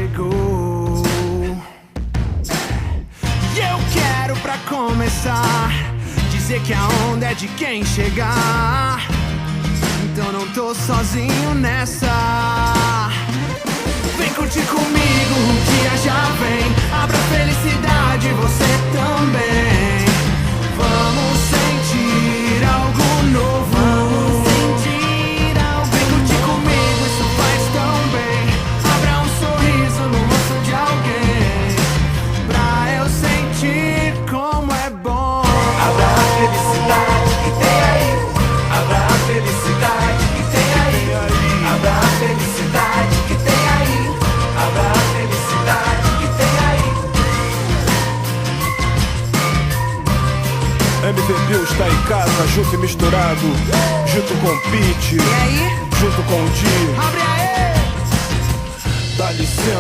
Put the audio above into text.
chegou. E eu quero pra começar dizer que a onda é de quem chegar. Então não tô sozinho nessa. Vem curtir comigo, o dia já vem. Abra a felicidade, você também. Vamos sentir algo novo. Vem curtir comigo, isso faz tão bem. Abra um sorriso no rosto de alguém, pra eu sentir como é bom. Abra a felicidade que tem aí. Abra a felicidade que tem aí. Abra a felicidade que tem aí. Abra a felicidade que tem aí. MVP está em casa, junto e misturado, junto com o Pete, E aí? junto com o Di. Abre aí! Dá licença.